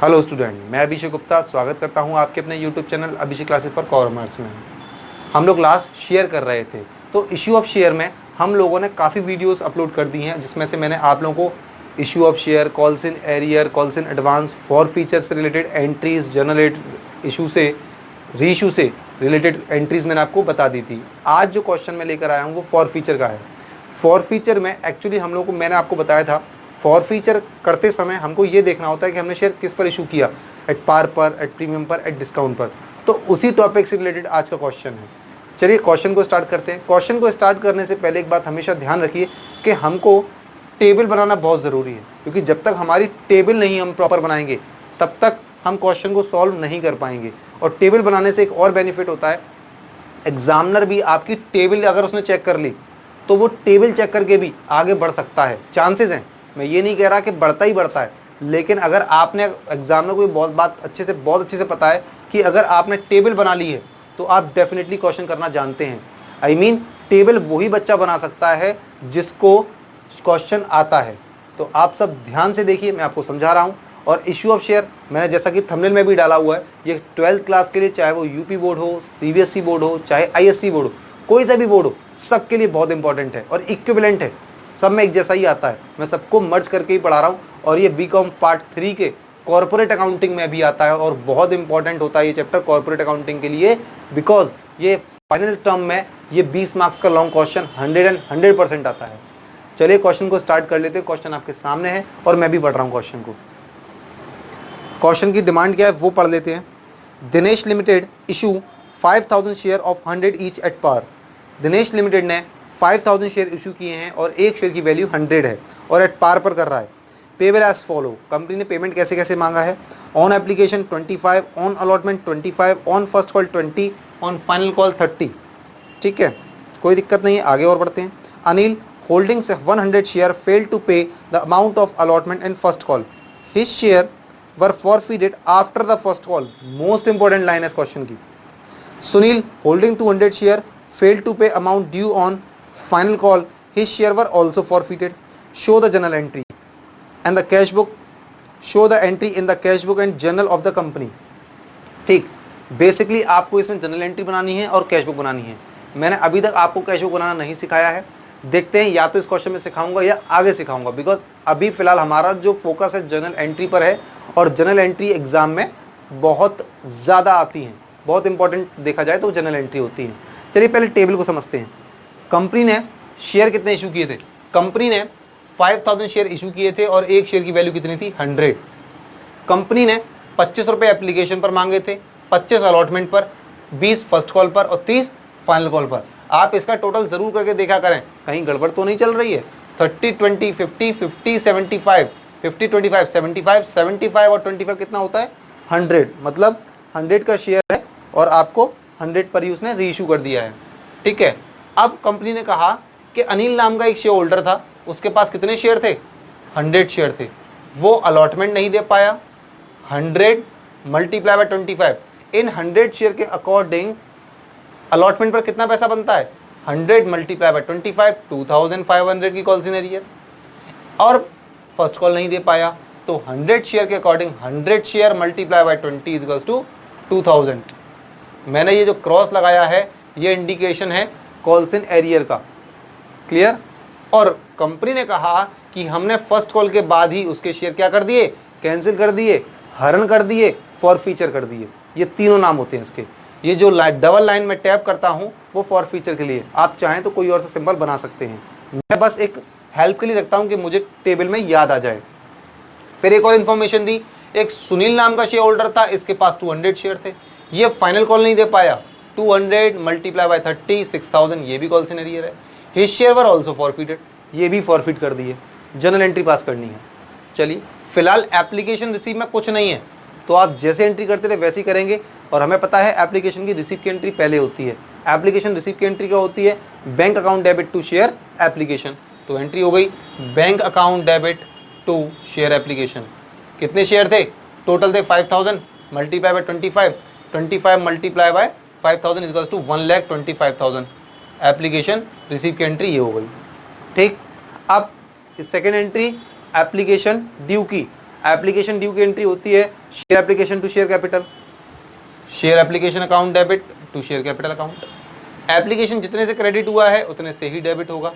Hello student, मैं अभिषेक गुप्ता स्वागत करता हूं आपके अपने YouTube channel Abhishek classes for commerce में। हम लोग लास्ट शेयर कर रहे थे, तो इशू ऑफ शेयर में हम लोगों ने काफ़ी वीडियोस अपलोड कर दी हैं, जिसमें से मैंने आप लोगों को issue of share, calls in arrear, calls in advance, for feature से रिलेटेड एंट्रीज, जनरल इशू से रीइशू से रिलेटेड एंट्रीज मैंने आपको बता दी थी। आज जो क्वेश्चन मैं लेकर आया हूँ वो फॉर फीचर का है। फॉर फीचर में एक्चुअली हम लोग को मैंने आपको बताया था, फॉर फीचर करते समय हमको ये देखना होता है कि हमने शेयर किस पर इशू किया, एट पार पर, एट प्रीमियम पर, एट डिस्काउंट पर। तो उसी टॉपिक से रिलेटेड आज का क्वेश्चन है। चलिए क्वेश्चन को स्टार्ट करते हैं। क्वेश्चन को स्टार्ट करने से पहले एक बात हमेशा ध्यान रखिए कि हमको टेबल बनाना बहुत ज़रूरी है, क्योंकि जब तक हमारी टेबल नहीं हम प्रॉपर बनाएंगे तब तक हम क्वेश्चन को सॉल्व नहीं कर पाएंगे। और टेबल बनाने से एक और बेनिफिट होता है, एग्जामिनर भी आपकी टेबल अगर उसने चेक कर ली तो वो टेबल चेक करके भी आगे बढ़ सकता है, चांसेस हैं। मैं ये नहीं कह रहा कि बढ़ता ही बढ़ता है, लेकिन अगर आपने एग्जामिनर को बहुत अच्छे से पता है कि अगर आपने टेबल बना ली है तो आप डेफिनेटली क्वेश्चन करना जानते हैं। आई मीन टेबल वही बच्चा बना सकता है जिसको क्वेश्चन आता है। तो आप सब ध्यान से देखिए, मैं आपको समझा रहा हूँ। और इशू ऑफ शेयर मैंने जैसा कि थंबनेल में भी डाला हुआ है, ये 12th क्लास के लिए, चाहे वो यूपी बोर्ड हो, सीबीएसई बोर्ड हो, चाहे आईएससी बोर्ड हो, कोई सा भी बोर्ड हो, सबके लिए बहुत इंपॉर्टेंट है और इक्विवेलेंट है। सब में एक जैसा ही आता है, मैं सबको मर्ज करके ही पढ़ा रहा हूँ। और ये बीकॉम पार्ट 3 के कॉर्पोरेट अकाउंटिंग में भी आता है और बहुत इंपॉर्टेंट होता है ये चैप्टर कॉर्पोरेट अकाउंटिंग के लिए, बिकॉज ये फाइनल टर्म में ये 20 मार्क्स का लॉन्ग क्वेश्चन 100% आता है। चलिए क्वेश्चन को स्टार्ट कर लेते हैं। क्वेश्चन आपके सामने है और मैं भी पढ़ रहा हूँ क्वेश्चन को। क्वेश्चन की डिमांड क्या है वो पढ़ लेते हैं। Dinesh limited issue 5000 share of 100 each at par. Dinesh limited ने 5000 शेयर इशू किए हैं और एक शेयर की वैल्यू 100 है और एट पार पर कर रहा है। पेबल एज फॉलो, कंपनी ने पेमेंट कैसे कैसे मांगा है। On application 25, on allotment 25, on first call 20, on final call 30। ठीक है, कोई दिक्कत नहीं है, आगे और बढ़ते हैं। Anil holdings 100 share fail to pay the amount of allotment and first call, his share were forfeited after the first call. Most important line है इस क्वेश्चन की। Sunil holding 200 share fail to pay amount due on final call, his share were also forfeited. Show the general entry and the cash book, show the entry in the cash book and journal of the company. ठीक, basically आपको इसमें general entry बनानी है और cash book बनानी है। मैंने अभी तक आपको कैश बुक बनाना नहीं सिखाया है, देखते हैं या तो इस क्वेश्चन में सिखाऊंगा या आगे सिखाऊंगा, बिकॉज अभी फिलहाल हमारा जो फोकस है जनरल एंट्री पर है और जनरल एंट्री एग्जाम में बहुत ज़्यादा आती हैं, बहुत इंपॉर्टेंट देखा जाए तो जनरल एंट्री होती है। चलिए पहले टेबल को समझते हैं। कंपनी ने शेयर कितने इशू किए थे? कंपनी ने 5000 शेयर इशू किए थे और एक शेयर की वैल्यू कितनी थी? 100। कंपनी ने 25 रुपये एप्लीकेशन पर मांगे थे, 25 अलॉटमेंट पर, 20 फर्स्ट कॉल पर और 30 फाइनल कॉल पर। आप इसका टोटल जरूर करके देखा करें, कहीं गड़बड़ तो नहीं चल रही है। 30, 20, 50, 50, 75, 50, 25, 75, 75 और 25 कितना होता है? 100। मतलब 100 का शेयर है और आपको 100 पर ही उसने रीइशू कर दिया है। ठीक है, अब कंपनी ने कहा कि अनिल नाम का एक शेयर होल्डर था, उसके पास कितने शेयर थे? 100 शेयर थे। वो अलॉटमेंट नहीं दे पाया। 100 मल्टीप्लाई बाय 25, इन 100 शेयर के अकॉर्डिंग अलॉटमेंट पर कितना पैसा बनता है? 100 मल्टीप्लाई बाय 25, 2500 की कॉल इन एरियर। और फर्स्ट कॉल नहीं दे पाया तो 100 शेयर के according 100 share multiply by 20 equals to 2000। मैंने ये जो क्रॉस लगाया है ये इंडिकेशन है कॉल्स इन एरियर का। क्लियर? और कंपनी ने कहा कि हमने फर्स्ट कॉल के बाद ही उसके शेयर क्या कर दिए? कैंसिल कर दिए, हरण कर दिए, फॉर फीचर कर दिए। ये तीनों नाम होते हैं इसके। ये जो डबल लाइन में टैप करता हूँ वो फॉर फीचर के लिए, आप चाहें तो कोई और सा सिंबल बना सकते हैं। मैं बस एक हेल्प के लिए रखता हूँ कि मुझे टेबल में याद आ जाए। फिर एक और इन्फॉर्मेशन दी, एक सुनील नाम का शेयर होल्डर था, इसके पास 200 शेयर थे, ये फाइनल कॉल नहीं दे पाया। 200 मल्टीप्लाई बाय 30, 6000, ये भी कॉल इन एरियर है। His share were also forfeited, ये भी फॉरफिट कर दिए। जनरल एंट्री पास करनी है। चलिए फिलहाल एप्लीकेशन रिसीव में कुछ नहीं है, तो आप जैसे एंट्री करते थे वैसे ही करेंगे। और हमें पता है एप्लीकेशन की रिसीव की एंट्री पहले होती है। एप्लीकेशन रिसीव की एंट्री क्या होती है? Bank account debit to share application. तो एंट्री हो गई bank account debit to share application. कितने शेयर थे? टोटल थे 5000 multiply by 25, 25 multiply by 5000 equals to 1,25,000। Application receive की एंट्री ये हो गई। ठीक, अब सेकेंड एंट्री एप्लीकेशन ड्यू की। एप्लीकेशन ड्यू की एंट्री होती है share application to share capital, share application account debit to share capital account. Application जितने से क्रेडिट हुआ है उतने से ही डेबिट होगा।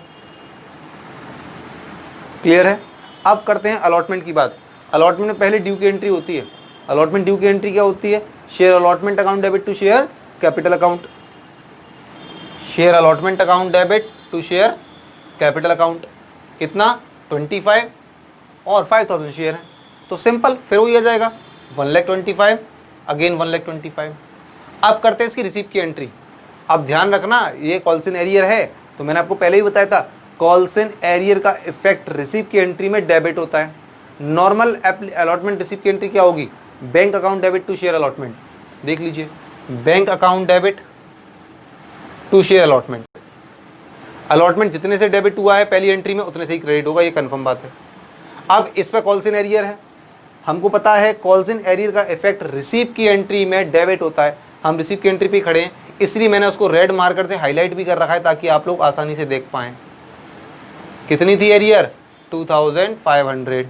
क्लियर है? अब करते हैं अलॉटमेंट की बात। अलॉटमेंट में पहले ड्यू की एंट्री होती है। अलॉटमेंट ड्यू की एंट्री क्या होती है? Share allotment account debit to share capital account, share allotment account debit to share capital account. कितना? 25 और 5000 शेयर है, तो सिंपल फिर वही आ जाएगा 1,25,000 अगेन 1,25,000। अब करते हैं इसकी रिसीप्ट की एंट्री। अब ध्यान रखना ये कॉल्स इन एरियर है, तो मैंने आपको पहले ही बताया था कॉल्स इन एरियर का इफेक्ट रिसीप्ट की एंट्री में डेबिट होता है। नॉर्मल अलॉटमेंट रिसीप्ट की एंट्री क्या होगी? Bank account debit to share allotment. देख लीजिए, bank account debit to share allotment. Allotment जितने से डेबिट हुआ है पहली एंट्री में उतने से ही क्रेडिट होगा, ये कंफर्म बात है। अब इस पर कॉल्स इन एरियर है, हमको पता है कॉल्स इन एरियर का इफेक्ट रिसीप्ट की एंट्री में डेबिट होता है। हम रिसीप्ट की एंट्री पे खड़े हैं, इसलिए मैंने उसको रेड मार्कर से हाईलाइट भी कर रखा है ताकि आप लोग आसानी से देख पाएं। कितनी थी एरियर? 2500।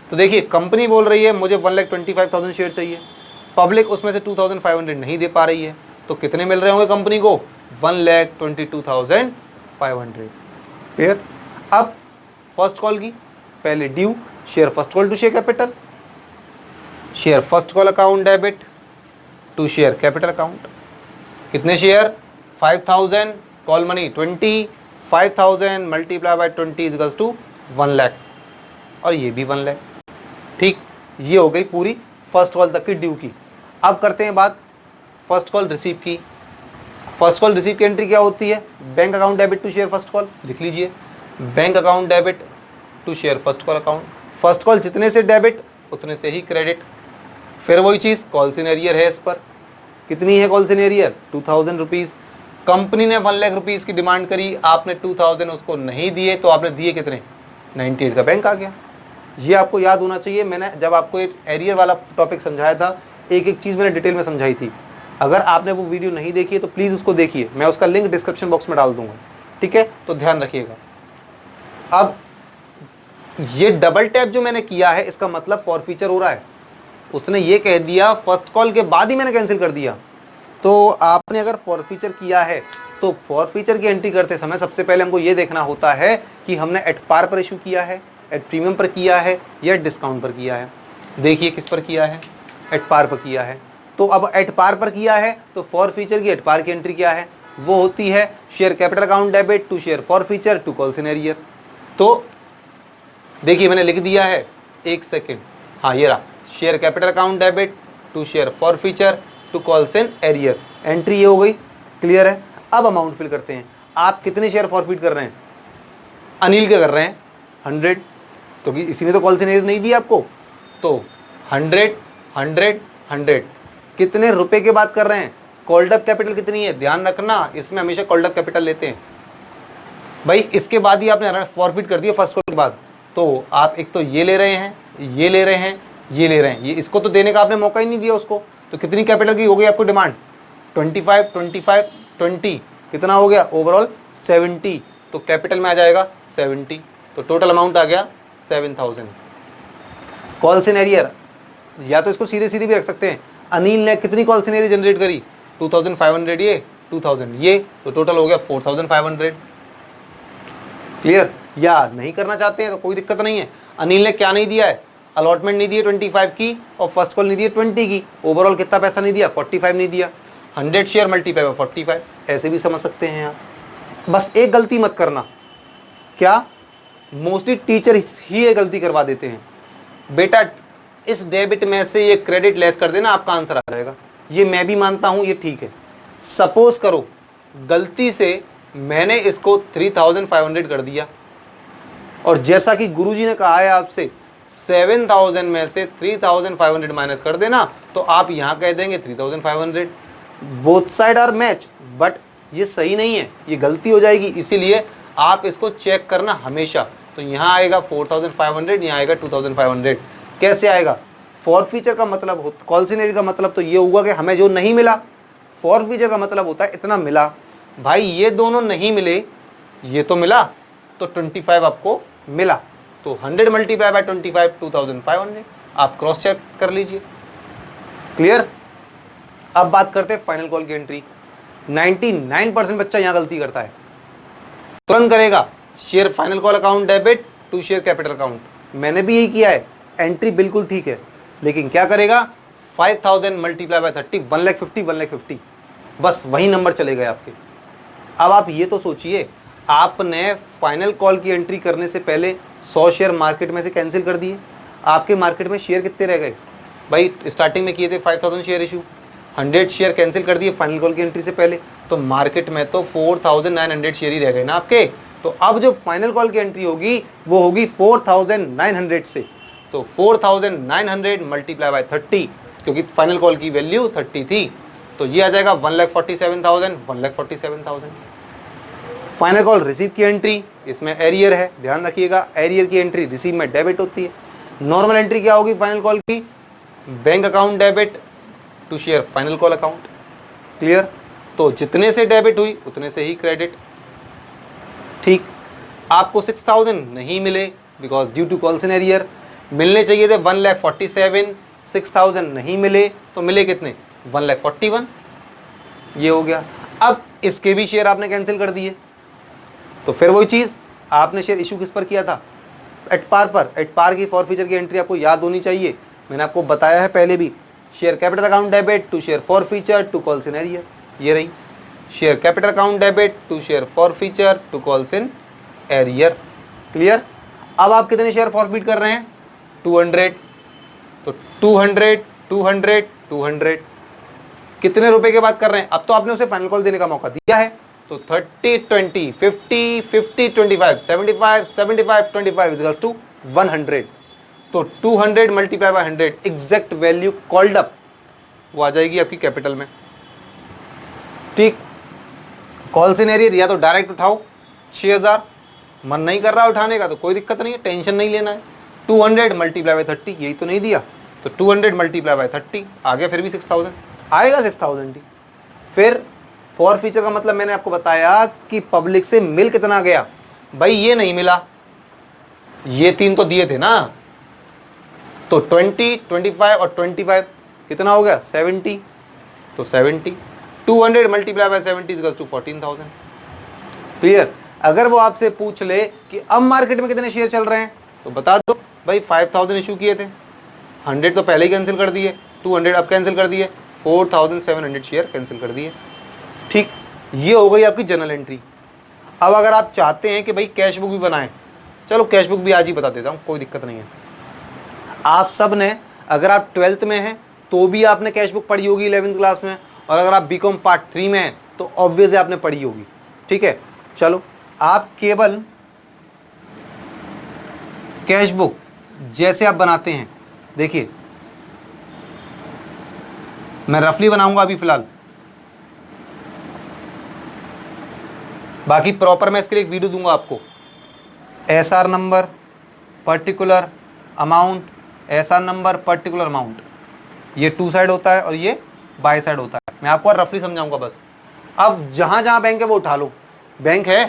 तो देखिए कंपनी बोल रही है मुझे 1,25,000 शेयर चाहिए, पब्लिक उसमें से 2500 नहीं दे पा रही है, तो कितने मिल रहे होंगे कंपनी को? 1,22,500। क्लियर? अब फर्स्ट कॉल की पहले due, share first call to share capital, share first call account debit to share capital account. कितने share? 5000, call money 20, 5000 multiply by 20 equals to 1 lakh, और ये भी 1 लाख। ठीक, ये हो गई पूरी फर्स्ट कॉल तक की ड्यू की। अब करते हैं बात फर्स्ट कॉल रिसीव की। फर्स्ट कॉल रिसीव की एंट्री क्या होती है? Bank account debit to share first call. लिख लीजिए, bank account debit to share first call account. First call जितने से डेबिट उतने से ही क्रेडिट। फिर वही चीज़ कॉल्स इन एरियर है, इस पर कितनी है calls in arrear? 2000 rupees. Company ने 1 लाख रुपीज़ की डिमांड करी, आपने 2000 उसको नहीं दिए, तो आपने दिए कितने? 98 का बैंक आ गया। ये आपको याद होना चाहिए। मैंने जब आपको एक एरियर वाला टॉपिक समझाया था, एक एक चीज़ मैंने डिटेल में समझाई थी। अगर आपने वो वीडियो नहीं देखी है तो प्लीज़ उसको देखिए, मैं उसका लिंक डिस्क्रिप्शन बॉक्स में डाल दूंगा। ठीक है, तो ध्यान रखिएगा। अब ये डबल टैप जो मैंने किया है इसका मतलब फॉरफीचर हो रहा है। उसने ये कह दिया फर्स्ट कॉल के बाद ही मैंने कैंसिल कर दिया। तो आपने अगर फॉरफीचर किया है तो फॉरफीचर की एंट्री करते समय सबसे पहले हमको ये देखना होता है कि हमने एट पार पर इशू किया है, एट प्रीमियम पर किया है, या डिस्काउंट पर किया है। देखिए किस पर किया है? एट पार पर किया है। तो अब एट पार पर किया है तो फॉरफीचर की एट पार की एंट्री क्या है? वो होती है share capital account debit to share forfeiture to calls in arrear. तो देखिए मैंने लिख दिया है, एक सेकेंड, हाँ ये रहा, share capital account debit to share forfeiture to calls in arrear. Entry ये हो गई। क्लियर है? अब अमाउंट फिल करते हैं। आप कितने शेयर फॉरफीट कर रहे हैं? अनिल क्या कर रहे हैं? 100, क्योंकि इसी ने तो कॉल्स इन एरियर नहीं दिया आपको, तो 100 100 100। कितने रुपए की बात कर रहे हैं? कॉल्ड अप कैपिटल कितनी है? ध्यान रखना इसमें हमेशा कॉल्ड अप कैपिटल लेते हैं भाई। इसके बाद ही आपने फॉरफीट कर दिया फर्स्ट कॉल के बाद, तो आप एक तो ये ले रहे हैं, ये ले रहे हैं, ये ले रहे हैं, ये इसको तो देने का आपने मौका ही नहीं दिया उसको। तो कितनी कैपिटल की हो गई आपको डिमांड? 25 25 20, कितना हो गया ओवरऑल? 70। तो कैपिटल में आ जाएगा 70, तो टोटल अमाउंट आ गया 7000। कॉल्स इन एरियर, या तो इसको सीधे सीधे भी रख सकते हैं। अनिल ने कितनी कॉल्स इन एरियर जनरेट करी? 2500, ये 2000 ये, तो टोटल हो गया 4500। क्लियर? या नहीं करना चाहते हैं तो कोई दिक्कत नहीं है। अनिल ने क्या नहीं दिया है? अलॉटमेंट नहीं दी 25 की, और फर्स्ट कॉल नहीं दी 20 की। ओवरऑल कितना पैसा नहीं दिया? 45 नहीं दिया। 100 शेयर मल्टीप्लाई बाय 45, ऐसे भी समझ सकते हैं आप। बस एक गलती मत करना, क्या? मोस्टली टीचर ही ये गलती करवा देते हैं, बेटा इस डेबिट में से ये क्रेडिट लेस कर देना, आपका आंसर आ जाएगा। ये मैं भी मानता हूं, ये ठीक है। सपोज करो गलती से मैंने इसको 3500 कर दिया, और जैसा कि गुरुजी ने कहा है आपसे 7000 में से 3500 माइनस कर देना, तो आप यहां कह देंगे 3500। Both side are match, but ये सही नहीं है, ये गलती हो जाएगी। इसीलिए आप इसको चेक करना हमेशा। तो यहाँ आएगा 4500, यहाँ आएगा 2500। कैसे आएगा? फॉरफीचर का मतलब, कॉल्स इन एरियर का मतलब तो ये हुआ कि हमें जो नहीं मिला। फॉरफीचर का मतलब होता है इतना मिला। भाई ये दोनों नहीं मिले, ये तो मिला, तो 25 आपको मिला। तो 100 मल्टीप्लाई बाय 25 2500। आप क्रॉस चेक कर लीजिए। क्लियर। अब बात करते हैं फाइनल कॉल की एंट्री। 99% बच्चा यहां गलती करता है, तुरंत करेगा share final call account debit to share capital account. मैंने भी यही किया है, एंट्री बिल्कुल ठीक है, लेकिन क्या करेगा 5000 मल्टीप्लाई बाय 30, 1,50,000 बस वही नंबर चले गए आपके। अब आप ये तो सोचिए, आपने फाइनल कॉल की एंट्री करने से पहले 100 शेयर मार्केट में से कैंसिल कर दिए। आपके मार्केट में शेयर कितने रह गए भाई? स्टार्टिंग में किए थे 5000 शेयर इशू, 100 शेयर कैंसिल कर दिए फाइनल कॉल की एंट्री से पहले, तो मार्केट में तो 4900 शेयर ही रह गए ना आपके। तो अब जो फाइनल कॉल की एंट्री होगी वो होगी 4900 से, तो 4900 मल्टीप्लाई बाय 30, क्योंकि फाइनल कॉल की वैल्यू 30 थी, तो ये आ जाएगा 1,47,000, 1,47,000। फाइनल कॉल रिसीव की एंट्री, इसमें एरियर है, ध्यान रखिएगा, एरियर की एंट्री रिसीव में डेबिट होती है। नॉर्मल एंट्री क्या होगी फाइनल कॉल की? Bank account debit to share final call account. Clear. तो जितने से डेबिट हुई उतने से ही क्रेडिट। ठीक। आपको 6000 नहीं मिले because due to calls in arrear, मिलने चाहिए थे 1,47,000, 6000 नहीं मिले तो मिले कितने? 1,41,000। ये हो गया। अब इसके भी शेयर आपने कैंसिल कर दिए, तो फिर वही चीज़, आपने शेयर इशू किस पर किया था? एट पार पर। एट पार की फॉरफीचर की एंट्री आपको याद होनी चाहिए, मैंने आपको बताया है पहले भी। Share capital account debit to share forfeiture to calls in arrear, ये रही share capital account debit to share forfeiture to calls in arrear. Clear. अब आप कितने शेयर फॉरफीट कर रहे हैं? 200। तो 200 200 200 कितने रुपए के बाद कर रहे हैं? अब तो आपने उसे फाइनल कॉल देने का मौका दिया है, तो 30 20 50 50 25 75 75 25 इक्वल्स टू 100। तो 200 multiply bye 100 exact value called up वो आ जाएगी आपकी कैपिटल में। ठीक। कॉल्स इन एरियर या तो डायरेक्ट उठाओ 6000, मन नहीं कर रहा उठाने का तो कोई दिक्कत नहीं है, टेंशन नहीं लेना है। 200 मल्टीप्लाई बाय 30, यही तो नहीं दिया, तो 200 मल्टीप्लाई बाय 30 आ गया, फिर भी 6000 आएगा, 6000 ही। फिर फॉर फीचर का मतलब मैंने आपको बताया कि पब्लिक से मिल कितना गया भाई, ये नहीं मिला, ये 3 तो दिए थे ना, तो 20 25 और 25 कितना हो गया? 70, तो 70 200 multiply by 70 equals to 14,000। Clear. अगर वो आपसे पूछ ले कि अब मार्केट में कितने शेयर चल रहे हैं, तो बता दो भाई 5000 इशू किए थे, 100 तो पहले ही कैंसिल कर दिए, 200 अब कैंसिल कर दिए, 4700 शेयर कैंसिल कर दिए। ठीक। ये हो गई आपकी जनरल एंट्री। अब अगर आप चाहते हैं कि भाई कैश बुक भी बनाएं, चलो कैश बुक भी आज ही बता देता हूँ, कोई दिक्कत नहीं है। आप सब ने, अगर आप 12th में हैं तो भी आपने कैश बुक पढ़ी होगी 11th क्लास में, और अगर आप बीकॉम पार्ट 3 में हैं तो ऑब्वियसली आपने पढ़ी होगी। ठीक है। चलो आप केवल कैश बुक जैसे आप बनाते हैं, देखिए मैं रफली बनाऊंगा अभी फिलहाल, बाकी प्रॉपर मैं इसके लिए एक वीडियो दूंगा आपको। SR number particular amount, SR number particular amount, ये 2 साइड होता है और ये बाय साइड होता है, मैं आपको रफली समझाऊंगा बस। अब जहां जहां बैंक है वो उठा लो, बैंक है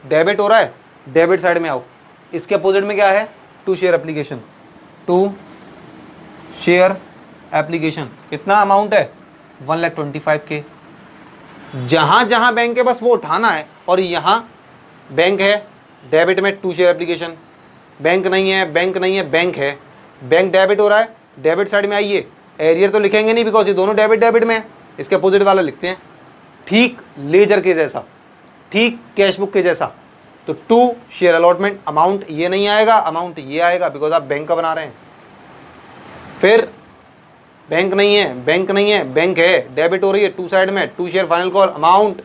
डेबिट हो रहा है, डेबिट साइड में आओ, इसके अपोजिट में क्या है? To share application, to share application, कितना अमाउंट है? 1,25,000 जहां जहां बैंक है बस वो उठाना है, और यहां बैंक है डेबिट में टू शेयर एप्लीकेशन, बैंक नहीं है, बैंक नहीं है, बैंक है, बैंक डेबिट हो रहा है, डेबिट साइड में आइए, एरियर तो लिखेंगे नहीं बिकॉज ये दोनों डेबिट डेबिट में है, इसके अपोजिट वाला लिखते हैं। ठीक लेजर के जैसा, ठीक कैश बुक के जैसा। तो टू शेयर अलॉटमेंट अमाउंट ये नहीं आएगा, अमाउंट ये आएगा बिकॉज आप बैंक का बना रहे हैं। फिर बैंक नहीं है, बैंक नहीं है, बैंक है, डेबिट हो रही है टू साइड में, to share final call amount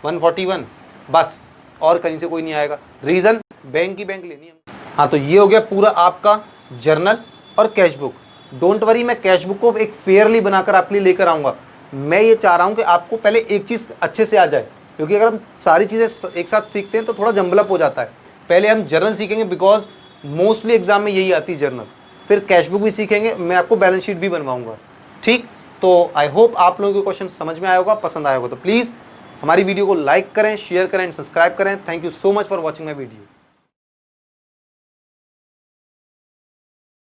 141, बस और कहीं से कोई नहीं आएगा। रीजन बैंक की बैंक लेनी है। हाँ, तो ये हो गया पूरा आपका जर्नल और कैश बुक। डोंट वरी, मैं कैश बुक को एक फेयरली बनाकर आपके लिए लेकर आऊंगा। मैं ये चाह रहा हूं कि आपको पहले एक चीज़ अच्छे से आ जाए, क्योंकि अगर हम सारी चीज़ें एक साथ सीखते हैं तो थोड़ा जंबलअप हो जाता है। पहले हम जर्नल सीखेंगे बिकॉज मोस्टली एग्जाम में यही आती है जर्नल, फिर कैश बुक भी सीखेंगे, मैं आपको बैलेंस शीट भी बनवाऊंगा। ठीक, तो आई होप आप लोगों को क्वेश्चन समझ में आया होगा, पसंद आया होगा। तो प्लीज़ हमारी वीडियो को लाइक करें, शेयर करें एंड सब्सक्राइब करें। Thank you so much for watching my video.